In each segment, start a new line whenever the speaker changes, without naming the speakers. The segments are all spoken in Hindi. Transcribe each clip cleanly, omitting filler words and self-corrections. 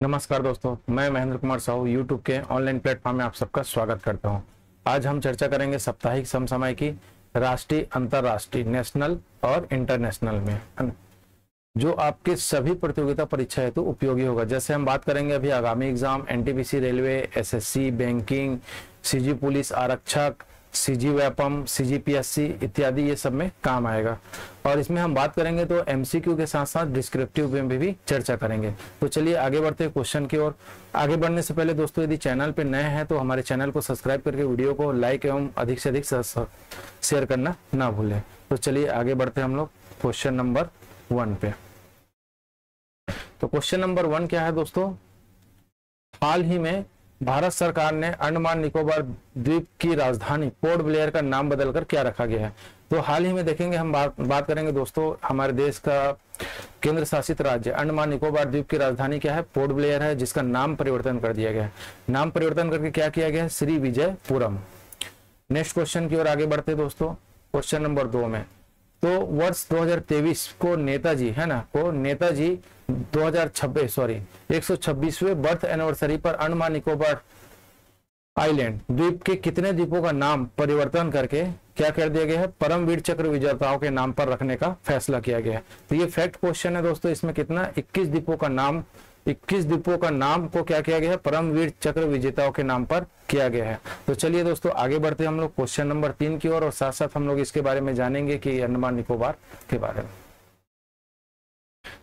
नमस्कार दोस्तों, मैं महेंद्र कुमार साहू यूट्यूब के ऑनलाइन प्लेटफॉर्म में आप सबका स्वागत करता हूं। आज हम चर्चा करेंगे साप्ताहिक समसामयिक की राष्ट्रीय, अंतर्राष्ट्रीय, नेशनल और इंटरनेशनल में, है ना, जो आपके सभी प्रतियोगिता परीक्षा हेतु उपयोगी होगा। जैसे हम बात करेंगे अभी आगामी exam NTPC railway, SSC, banking, CG police, आरक्षक, सीजी व्यापम, सीजीपीएससी इत्यादि, ये सब में काम आएगा। और इसमें हम बात करेंगे तो एमसीक्यू के साथ साथ डिस्क्रिप्टिव में भी चर्चा करेंगे। तो चलिए आगे बढ़ते हैं क्वेश्चन की ओर। आगे बढ़ने से पहले दोस्तों, यदि चैनल पे नए हैं तो हमारे चैनल को सब्सक्राइब करके वीडियो को लाइक एवं अधिक से अधिक शेयर करना ना भूलें। तो चलिए आगे बढ़ते हैं हम लोग क्वेश्चन नंबर 1 पे। तो क्वेश्चन नंबर 1 क्या है दोस्तों? हाल ही में भारत सरकार ने अंडमान निकोबार द्वीप की राजधानी पोर्ट ब्लेयर का नाम बदलकर क्या रखा गया है? तो हाल ही में देखेंगे, हम बात करेंगे दोस्तों, हमारे देश का केंद्र शासित राज्य अंडमान निकोबार द्वीप की राजधानी क्या है? पोर्ट ब्लेयर है, जिसका नाम परिवर्तन कर दिया गया है। नाम परिवर्तन करके क्या किया गया है? श्री विजयपुरम। नेक्स्ट क्वेश्चन की ओर आगे बढ़ते दोस्तों, क्वेश्चन नंबर 2 में। तो वर्ष 2023 को नेताजी, है ना, को नेताजी 126वें बर्थ एनिवर्सरी पर अंडमान निकोबार आइलैंड द्वीप के कितने द्वीपों का नाम परिवर्तन करके क्या कर दिया गया है? परमवीर चक्र विजेताओं के नाम पर रखने का फैसला किया गया है। तो ये फैक्ट क्वेश्चन है दोस्तों। इसमें कितना 21 द्वीपों का नाम को क्या किया गया है? परमवीर चक्र विजेताओं के नाम पर किया गया है। तो चलिए दोस्तों आगे बढ़ते हैं हम लोग क्वेश्चन नंबर 3 की ओर, और साथ साथ हम लोग इसके बारे में जानेंगे कि अंडमान निकोबार के बारे में।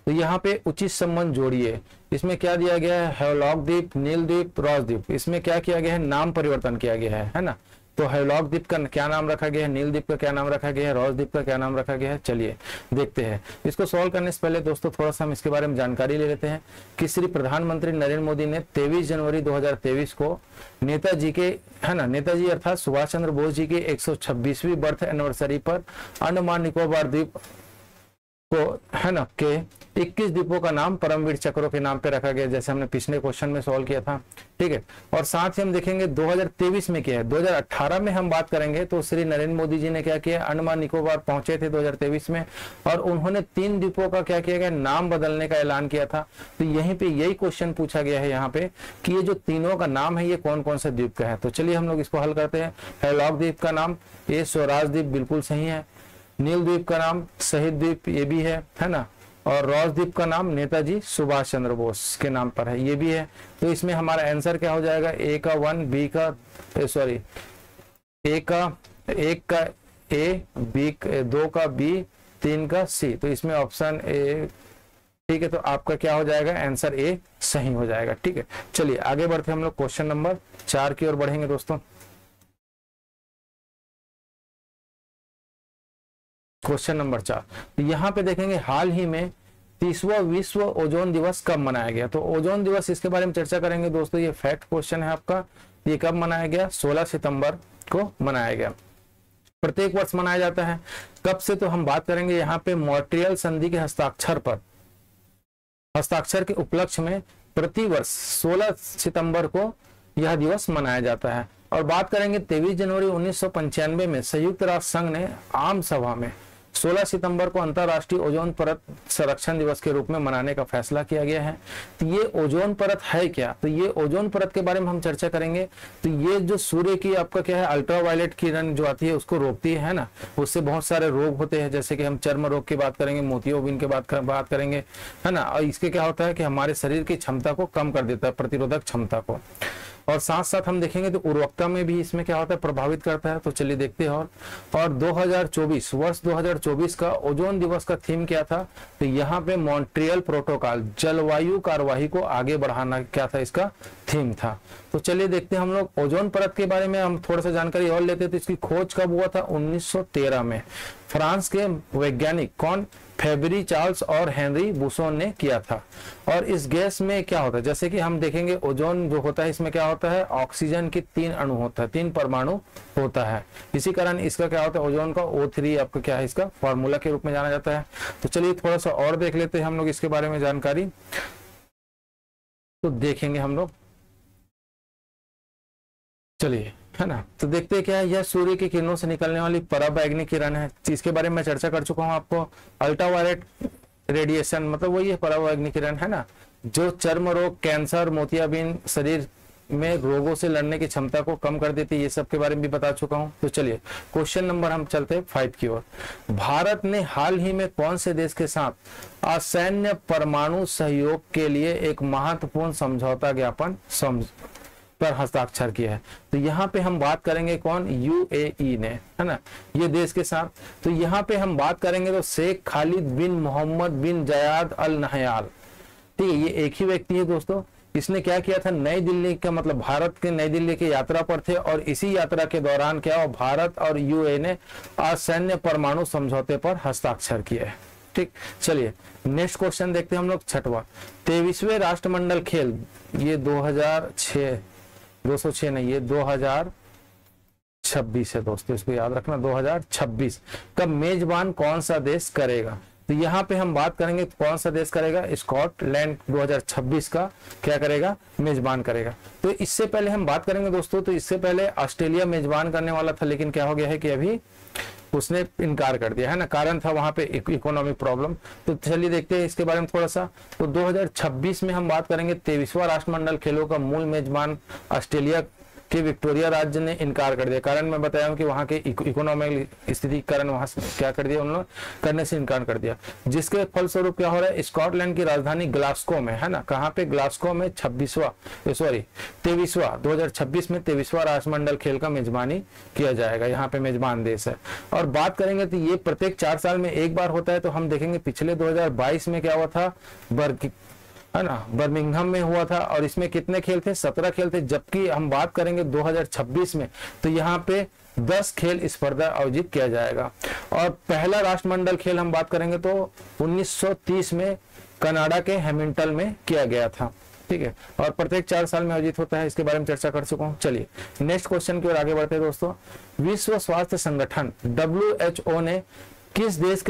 तो यहाँ पे उचित संबंध जोड़िए। इसमें क्या दिया गया है? हेवलॉक द्वीप, नील द्वीप, रॉस द्वीप। इसमें क्या किया गया है? नाम परिवर्तन किया गया है ना। तो हेवलॉक द्वीप का क्या नाम रखा गया है? नील द्वीप का क्या नाम रखा गया है? रॉस द्वीप का क्या नाम रखा गया है? चलिए देखते हैं। इसको सॉल्व करने से पहले दोस्तों थोड़ा सा हम इसके बारे में जानकारी ले लेते हैं कि श्री प्रधानमंत्री नरेंद्र मोदी ने 23 जनवरी 2023 को नेताजी के, है ना, नेताजी अर्थात सुभाष चंद्र बोस जी के 126वीं बर्थ एनिवर्सरी पर अंडमान निकोबार द्वीप को, है ना, के 21 द्वीपों का नाम परमवीर चक्रों के नाम पे रखा गया, जैसे हमने पिछले क्वेश्चन में सॉल्व किया था। ठीक है। और साथ ही हम देखेंगे 2023 में क्या है। 2018 में हम बात करेंगे तो श्री नरेंद्र मोदी जी ने क्या किया? अंडमान निकोबार पहुंचे थे 2023 में, और उन्होंने 3 द्वीपों का क्या किया गया? नाम बदलने का ऐलान किया था। तो यहीं पे यही क्वेश्चन पूछा गया है यहाँ पे कि ये जो तीनों का नाम है ये कौन कौन से द्वीप का है। तो चलिए हम लोग इसको हल करते हैं। हेवलॉक द्वीप का नाम ये स्वराज द्वीप, बिल्कुल सही है। नील द्वीप का नाम शहीद द्वीप, ये भी है ना। और रॉस द्वीप का नाम नेताजी सुभाष चंद्र बोस के नाम पर है, ये भी है। तो इसमें हमारा आंसर क्या हो जाएगा? ए का 1, बी का एक का ए, बी 2 का बी, 3 का सी। तो इसमें ऑप्शन ए ठीक है। तो आपका क्या हो जाएगा? आंसर ए सही हो जाएगा। ठीक है। चलिए आगे बढ़ते हम लोग क्वेश्चन नंबर 4 की ओर बढ़ेंगे दोस्तों। क्वेश्चन नंबर 4, यहाँ पे देखेंगे हाल ही में 30वां विश्व ओजोन दिवस कब मनाया गया? तो ओजोन दिवस, इसके बारे में चर्चा करेंगे दोस्तों। ये फैक्ट क्वेश्चन है आपका। ये कब मनाया गया? 16 सितंबर को मनाया गया। प्रत्येक वर्ष मनाया जाता है। कब से? तो हम बात करेंगे यहाँ पे मॉन्ट्रियल संधि के हस्ताक्षर के उपलक्ष्य में प्रतिवर्ष 16 सितंबर को यह दिवस मनाया जाता है। और बात करेंगे 23 जनवरी 1995 में संयुक्त राष्ट्र संघ ने आम सभा में 16 सितंबर को अंतर्राष्ट्रीय ओजोन परत संरक्षण दिवस के रूप में मनाने का फैसला किया गया है। तो ये ओजोन परत है क्या? तो ये ओजोन परत के बारे में हम चर्चा करेंगे। तो ये जो सूर्य की आपका क्या है, अल्ट्रावायलेट किरण जो आती है उसको रोकती है ना। उससे बहुत सारे रोग होते हैं, जैसे कि हम चर्म रोग की बात करेंगे, मोतियाबिंद की बात करेंगे, है ना। और इसके क्या होता है कि हमारे शरीर की क्षमता को कम कर देता है, प्रतिरोधक क्षमता को। और साथ साथ हम देखेंगे तो उर्वरकता में भी इसमें क्या होता है? प्रभावित करता है। तो चलिए देखते हैं। और 2024 वर्ष 2024 का ओजोन दिवस का थीम क्या था? तो यहाँ पे मॉन्ट्रियल प्रोटोकॉल, जलवायु कार्यवाही को आगे बढ़ाना क्या था, इसका थीम था। तो चलिए देखते हैं हम लोग ओजोन परत के बारे में हम थोड़ा सा जानकारी और लेते हैं। तो इसकी खोज कब हुआ था? 1913 में फ्रांस के वैज्ञानिक कौन? फेबरी चार्ल्स और हेनरी बुसोन ने किया था। और इस गैस में क्या होता है? जैसे कि हम देखेंगे ओजोन जो होता है इसमें क्या होता है? ऑक्सीजन के 3 अणु होता है, 3 परमाणु होता है। इसी कारण इसका क्या होता है? ओजोन का O3 आपका क्या है, इसका फॉर्मूला के रूप में जाना जाता है। तो चलिए थोड़ा सा और देख लेते हैं हम लोग इसके बारे में जानकारी। तो देखेंगे हम लोग, चलिए, है ना। तो देखते हैं क्या है, यह सूर्य की किरणों से निकलने वाली पराबैंगनी किरण है। इसके बारे में मैं चर्चा कर चुका हूं आपको। अल्ट्रावायलेट रेडिएशन मतलब वही है, पराबैंगनी किरण, है ना। जो चर्म रोग, कैंसर, मोतियाबिंद, शरीर में रोगों से लड़ने की क्षमता को कम कर देती है, ये सब के बारे में भी बता चुका हूं। तो चलिए क्वेश्चन नंबर हम चलते हैं 5 की ओर। भारत ने हाल ही में कौन से देश के साथ असैन्य परमाणु सहयोग के लिए एक महत्वपूर्ण समझौता ज्ञापन पर हस्ताक्षर किया है? तो यहाँ पे हम बात करेंगे कौन, यूएई ने, है ना, ये देश के साथ। तो यहाँ पे हम बात करेंगे तो शेख खालिद बिन मोहम्मद बिन जयाद अल नहयान, ठीक है, ये एक ही व्यक्ति है दोस्तों। इसने क्या किया था, नई दिल्ली का मतलब भारत के नई दिल्ली की यात्रा पर थे और इसी यात्रा के दौरान क्या हुआ, भारत और यूएई ने असैन्य परमाणु समझौते पर हस्ताक्षर किए है। ठीक, चलिए नेक्स्ट क्वेश्चन देखते हैं हम लोग, छठवां। 23वें राष्ट्रमंडल खेल, ये 2006 206 नहीं, ये 2026 है दोस्तों, इसको याद रखना, 2026 का मेजबान कौन सा देश करेगा? तो यहाँ पे हम बात करेंगे कौन सा देश करेगा, स्कॉटलैंड 2026 का क्या करेगा, मेजबान करेगा। तो इससे पहले हम बात करेंगे दोस्तों, तो इससे पहले ऑस्ट्रेलिया मेजबान करने वाला था, लेकिन क्या हो गया है कि अभी उसने इनकार कर दिया है ना, कारण था वहां पे इकोनॉमिक प्रॉब्लम। तो चलिए देखते हैं इसके बारे में थोड़ा सा। तो 2026 में हम बात करेंगे 23वां राष्ट्रमंडल खेलों का मूल मेजबान ऑस्ट्रेलिया के विक्टोरिया राज्य ने इनकार कर दिया, कारण मैं बताया हूं कि वहां के इकोनॉमिक स्थिति के कारण वहां क्या कर दिया, उन्होंने करने से इनकार कर दिया, जिसके फलस्वरूप क्या हो रहा है, स्कॉटलैंड की राजधानी ग्लासगो में, है ना, कहां पे, ग्लासगो में 2026 में 23वां राष्ट्रमंडल खेल का मेजबानी किया जाएगा, यहाँ पे मेजबान देश है। और बात करेंगे तो ये प्रत्येक 4 साल में एक बार होता है। तो हम देखेंगे पिछले 2022 में क्या हुआ था, है ना, बर्मिंघम में हुआ था, और इसमें कितने खेल थे, 17 खेल थे। जबकि हम बात करेंगे 2026 में, तो यहाँ पे 10 खेल स्पर्धा आयोजित किया जाएगा। और पहला राष्ट्रमंडल खेल हम बात करेंगे तो 1930 में कनाडा के हैमिल्टन में किया गया था, ठीक है, और प्रत्येक 4 साल में आयोजित होता है, इसके बारे में चर्चा कर चुका हूं। चलिए नेक्स्ट क्वेश्चन की ओर आगे बढ़ते हैं दोस्तों। विश्व स्वास्थ्य संगठन WHO ने किस देश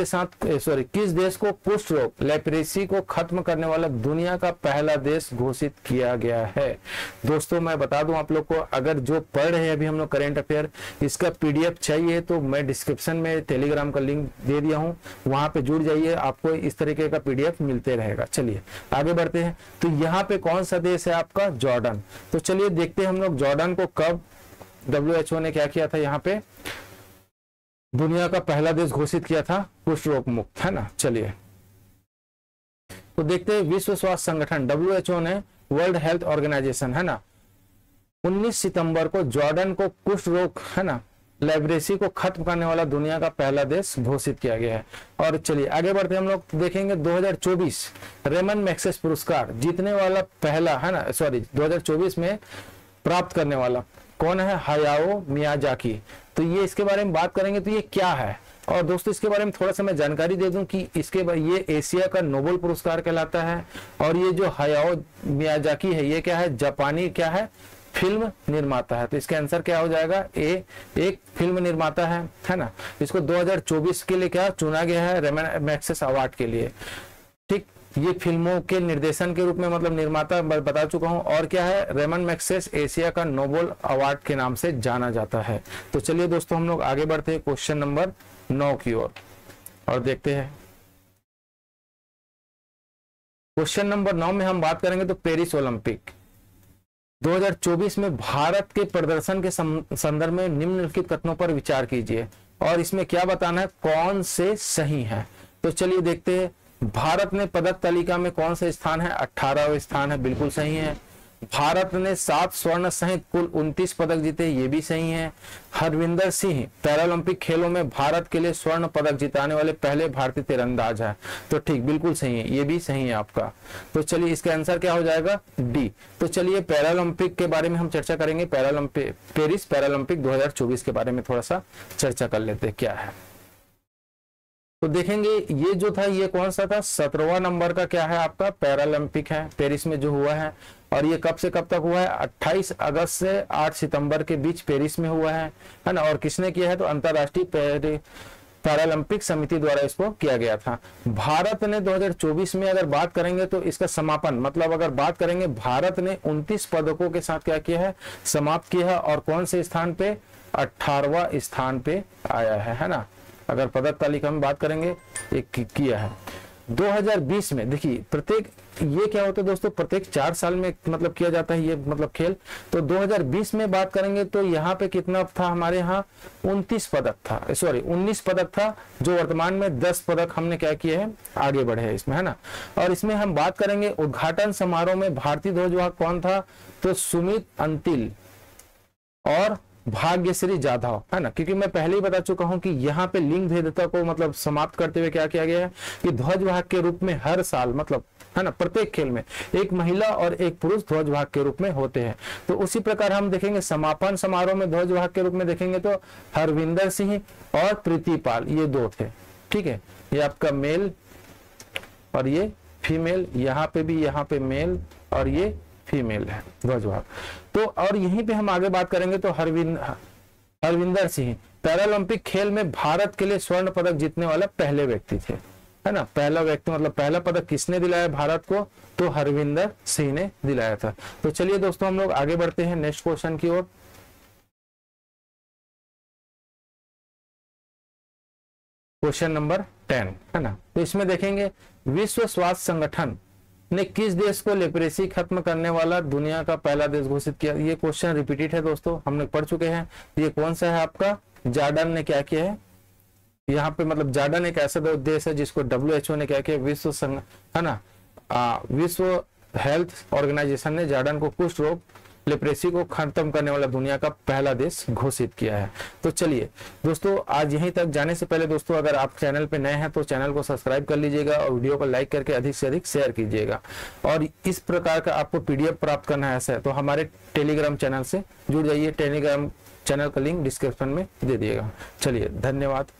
को कुष्ठ रोग, लेप्रेसी को खत्म करने वाला दुनिया का पहला देश घोषित किया गया है? दोस्तों मैं बता दूं आप लोग को, अगर जो पढ़ रहे हैं अभी हम लोग करेंट अफेयर, इसका PDF चाहिए तो मैं डिस्क्रिप्शन में टेलीग्राम का लिंक दे दिया हूं, वहां पे जुड़ जाइए, आपको इस तरीके का PDF मिलते रहेगा। चलिए आगे बढ़ते हैं। तो यहाँ पे कौन सा देश है आपका, जॉर्डन। तो चलिए देखते हैं हम लोग जॉर्डन को कब WHO ने क्या किया था, यहाँ पे दुनिया का पहला देश घोषित किया था कुष्ठ रोग मुक्त, है ना। चलिए तो देखते हैं, विश्व स्वास्थ्य संगठन WHO ने, वर्ल्ड हेल्थ ऑर्गेनाइजेशन, है ना, 19 सितंबर को जॉर्डन को कुष्ठ रोग, है ना, लेप्रेसी को खत्म करने वाला दुनिया का पहला देश घोषित किया गया है। और चलिए आगे बढ़ते हैं, हम लोग देखेंगे 2024 रेमन मैग्सेसे पुरस्कार जीतने वाला पहला, है ना, 2024 में प्राप्त करने वाला कौन है, हायाओ मियाजाकी। तो ये इसके बारे में बात करेंगे, तो ये क्या है। और दोस्तों इसके बारे में थोड़ा सा मैं जानकारी दे दूं कि ये एशिया का नोबेल पुरस्कार कहलाता है। और ये जो हायाओ मियाजाकी है, ये क्या है, जापानी क्या है, फिल्म निर्माता है। तो इसका आंसर क्या हो जाएगा, एक फिल्म निर्माता है ना। इसको 2024 के लिए क्या चुना गया है, रेमन मैग्सेसे अवार्ड के लिए। ठीक, ये फिल्मों के निर्देशन के रूप में, मतलब निर्माता बता चुका हूं। और क्या है, रेमन मैग्सेसे एशिया का नोबेल अवार्ड के नाम से जाना जाता है। तो चलिए दोस्तों हम लोग आगे बढ़ते हैं क्वेश्चन नंबर 9 की ओर और देखते हैं। क्वेश्चन नंबर 9 में हम बात करेंगे तो पेरिस ओलंपिक 2024 में भारत के प्रदर्शन के संदर्भ में निम्नलिखित कथनों पर विचार कीजिए और इसमें क्या बताना है, कौन से सही है। तो चलिए देखते हैं, भारत ने पदक तालिका में कौन सा स्थान है, 18वां स्थान है, बिल्कुल सही है। भारत ने 7 स्वर्ण सहित कुल 29 पदक जीते, ये भी सही है। हरविंदर सिंह पैरालंपिक खेलों में भारत के लिए स्वर्ण पदक जिताने वाले पहले भारतीय तीरंदाज है। तो ठीक, बिल्कुल सही है, ये भी सही है आपका। तो चलिए इसका आंसर क्या हो जाएगा, डी। तो चलिए पैरालंपिक के बारे में हम चर्चा करेंगे, पेरिस पैरालंपिक 2024 के बारे में थोड़ा सा चर्चा कर लेते हैं क्या है। तो देखेंगे ये जो था, ये कौन सा था, 17वां नंबर का क्या है आपका, पैरालंपिक है, पेरिस में जो हुआ है। और ये कब से कब तक हुआ है, 28 अगस्त से 8 सितंबर के बीच पेरिस में हुआ है ना। और किसने किया है, तो अंतरराष्ट्रीय पैरालंपिक समिति द्वारा इसको किया गया था। भारत ने 2024 में अगर बात करेंगे तो इसका समापन, मतलब अगर बात करेंगे, भारत ने 29 पदकों के साथ क्या किया है, समाप्त किया है। और कौन से स्थान पे, 18वां स्थान पे आया है ना। अगर पदक तालिका में बात करेंगे, एक किया है। 2020 में देखिए, प्रत्येक ये क्या होता है दोस्तों, प्रत्येक 4 साल में मतलब किया जाता है ये मतलब खेल। तो 2020 में बात करेंगे तो यहाँ पे कितना था हमारे यहाँ 29 पदक था, सॉरी 19 पदक था, जो वर्तमान में 10 पदक हमने क्या किए हैं, आगे बढ़े हैं इसमें, है ना। और इसमें हम बात करेंगे उद्घाटन समारोह में भारतीय ध्वजवाहक कौन था, तो सुमित अंतिल और भाग्यश्री जाधव, है ना। क्योंकि मैं पहले ही बता चुका हूं कि यहाँ पे लिंग भेदता को मतलब समाप्त करते हुए क्या किया गया है कि ध्वजवाहक के रूप में हर साल मतलब, है ना, प्रत्येक खेल में एक महिला और एक पुरुष ध्वजवाहक के रूप में होते हैं। तो उसी प्रकार हम देखेंगे समापन समारोह में ध्वजवाहक के रूप में देखेंगे तो हरविंदर सिंह और प्रीतिपाल, ये 2 थे, ठीक है। ये आपका मेल और ये फीमेल, यहाँ पे भी यहाँ पे मेल और ये फीमेल है ध्वजवाहक। तो और यहीं पे हम आगे बात करेंगे तो हरविंदर सिंह पैरालंपिक खेल में भारत के लिए स्वर्ण पदक जीतने वाला पहले व्यक्ति थे, है ना। पहला व्यक्ति मतलब पहला पदक किसने दिलाया भारत को, तो हरविंदर सिंह ने दिलाया था। तो चलिए दोस्तों हम लोग आगे बढ़ते हैं नेक्स्ट क्वेश्चन की ओर। क्वेश्चन नंबर 10, है ना। तो इसमें देखेंगे विश्व स्वास्थ्य संगठन ने किस देश को लेप्रेसी खत्म करने वाला दुनिया का पहला देश घोषित किया। ये क्वेश्चन रिपीटेड है दोस्तों, हमने पढ़ चुके हैं। ये कौन सा है आपका, जॉर्डन ने क्या किया है यहाँ पे, मतलब जॉर्डन एक ऐसा देश है जिसको WHO ने क्या किया, विश्व संघ, है ना, विश्व हेल्थ ऑर्गेनाइजेशन ने जॉर्डन को कुष्ठ रोग लेप्रेसी को खत्म करने वाला दुनिया का पहला देश घोषित किया है। तो चलिए दोस्तों आज यहीं तक जाने से पहले दोस्तों अगर आप चैनल पे नए हैं तो चैनल को सब्सक्राइब कर लीजिएगा और वीडियो को लाइक करके अधिक से अधिक शेयर कीजिएगा। और इस प्रकार का आपको PDF प्राप्त करना है ऐसा है तो हमारे टेलीग्राम चैनल से जुड़ जाइए, टेलीग्राम चैनल का लिंक डिस्क्रिप्शन में दे दिएगा। चलिए धन्यवाद।